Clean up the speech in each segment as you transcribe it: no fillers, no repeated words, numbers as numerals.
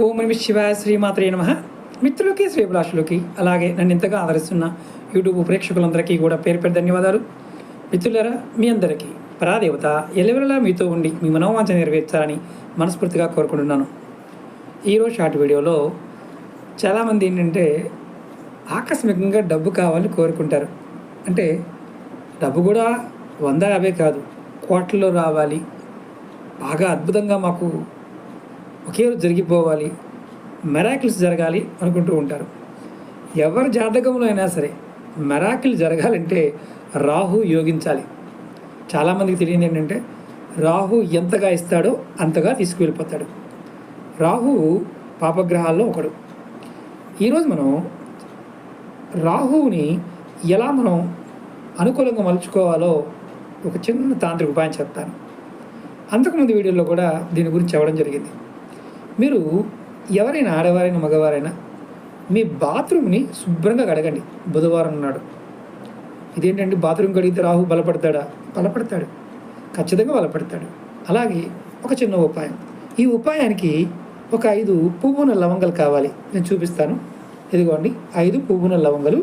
ఓం నమః శివాయ శ్రీమాత్రే నమః. మిత్రులకి శ్రీభిలాషులకి అలాగే నన్ను ఇంతగా ఆదరిస్తున్న యూట్యూబ్ ప్రేక్షకులందరికీ కూడా పేరు పేరు ధన్యవాదాలు. మిత్రులారా, మీ అందరికీ పరాదేవత ఎల్లవెల్లలా మీతో ఉండి మీ మనోవాంఛ నెరవేర్చాలని మనస్ఫూర్తిగా కోరుకుంటున్నాను. ఈరోజు షార్ట్ వీడియోలో చాలామంది ఏంటంటే ఆకస్మికంగా డబ్బు కావాలని కోరుకుంటారు. అంటే డబ్బు కూడా 100-50 కాదు, కోట్లలో రావాలి, బాగా అద్భుతంగా మాకు ఒకే రోజు జరిగిపోవాలి, మెరాకిల్స్ జరగాలి అనుకుంటూ ఉంటారు. ఎవరి జాతకంలో అయినా సరే మెరాకిల్ జరగాలంటే రాహు యోగించాలి. చాలామందికి తెలియదు ఏంటంటే రాహు ఎంతగా ఇస్తాడో అంతగా తీసుకువెళ్ళిపోతాడు. రాహు పాపగ్రహాల్లో ఒకడు. ఈరోజు మనం రాహువుని ఎలా మనం అనుకూలంగా మలుచుకోవాలో ఒక చిన్న తాంత్రిక ఉపాయం చెప్తాను. అంతకుముందు వీడియోలో కూడా దీని గురించి చెప్పడం జరిగింది. మీరు ఎవరైనా ఆడవారైనా మగవారైనా మీ బాత్రూమ్ని శుభ్రంగా కడగండి. బుధవారం నాడు. ఇదేంటంటే బాత్రూమ్ కడిగితే రాహు బలపడతాడా? బలపడతాడు, ఖచ్చితంగా బలపడతాడు. అలాగే ఒక చిన్న ఉపాయం. ఈ ఉపాయానికి ఒక 5 పువ్వున లవంగాలు కావాలి. నేను చూపిస్తాను. ఇదిగోండి 5 పువ్వున లవంగాలు.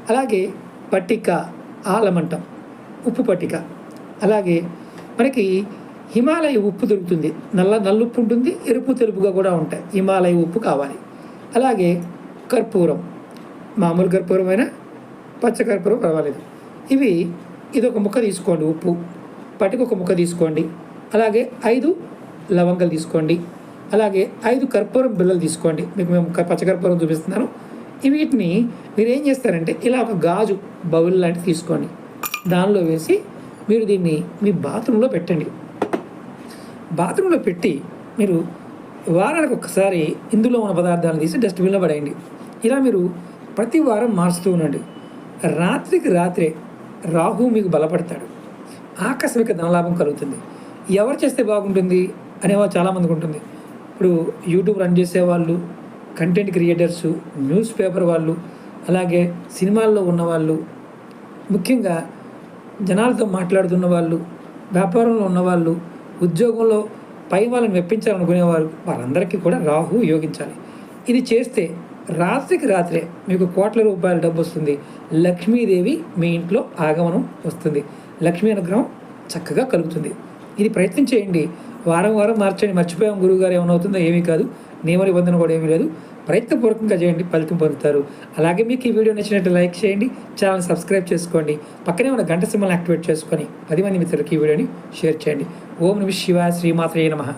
అలాగే పట్టిక, ఆలమంటం, ఉప్పు పట్టిక. అలాగే మనకి హిమాలయ ఉప్పు దొరుకుతుంది. నల్లుప్పు ఉంటుంది, ఎరుపు తెలుపుగా కూడా ఉంటాయి. హిమాలయ ఉప్పు కావాలి. అలాగే కర్పూరం, మామూలు కర్పూరం అయినా పచ్చ కర్పూరం పర్వాలేదు. ఇదొక ముక్క తీసుకోండి. ఉప్పు పట్టిక ఒక ముక్క తీసుకోండి. అలాగే 5 లవంగాలు తీసుకోండి. అలాగే 5 కర్పూరం బిళ్ళలు తీసుకోండి. మీకు మేము పచ్చకర్పూరం చూపిస్తున్నాను. వీటిని మీరు ఏం చేస్తారంటే ఇలా ఒక గాజు బౌల్ లాంటివి తీసుకోండి. దానిలో వేసి మీరు దీన్ని మీ బాత్రూంలో పెట్టండి. బాత్రూంలో పెట్టి మీరు వారానికి ఒకసారి ఇందులో ఉన్న పదార్థాలను తీసి డస్ట్బిన్లో పడేయండి. ఇలా మీరు ప్రతి వారం మార్చుతూ ఉండండి. రాత్రికి రాత్రే రాహు మీకు బలపడతాడు. ఆకస్మిక ధనలాభం కలుగుతుంది. ఎవరు చేస్తే బాగుంటుంది అనేవా చాలామందికి ఉంటుంది. ఇప్పుడు యూట్యూబ్ రన్ చేసేవాళ్ళు, కంటెంట్ క్రియేటర్సు, న్యూస్ పేపర్ వాళ్ళు, అలాగే సినిమాల్లో ఉన్నవాళ్ళు, ముఖ్యంగా జనాలతో మాట్లాడుతున్న వాళ్ళు, వ్యాపారంలో ఉన్నవాళ్ళు, ఉద్యోగంలో పై వాళ్ళని మెప్పించాలనుకునేవారు, వారందరికీ కూడా రాహు యోగించాలి. ఇది చేస్తే రాత్రికి రాత్రే మీకు కోట్ల రూపాయల డబ్బు వస్తుంది. లక్ష్మీదేవి మీ ఇంట్లో ఆగమనం వస్తుంది. లక్ష్మీ అనుగ్రహం చక్కగా కలుగుతుంది. ఇది ప్రయత్నం చేయండి. వారం వారం మార్చండి. మర్చిపోయాం గురువుగారు, ఏమవుతుందో ఏమీ కాదు, నియమ నిబంధన కూడా ఏమీ లేదు. ప్రయత్నపూర్వకంగా చేయండి, ఫలితం పొందుతారు. అలాగే మీకు ఈ వీడియో నచ్చినట్టు లైక్ చేయండి, ఛానల్ సబ్స్క్రైబ్ చేసుకోండి, పక్కనే ఉన్న గంట సింబల్ని యాక్టివేట్ చేసుకొని 10 మంది మిత్రులకి ఈ వీడియోని షేర్ చేయండి. ఓం నమః శివాయ శ్రీమాత్రే నమః.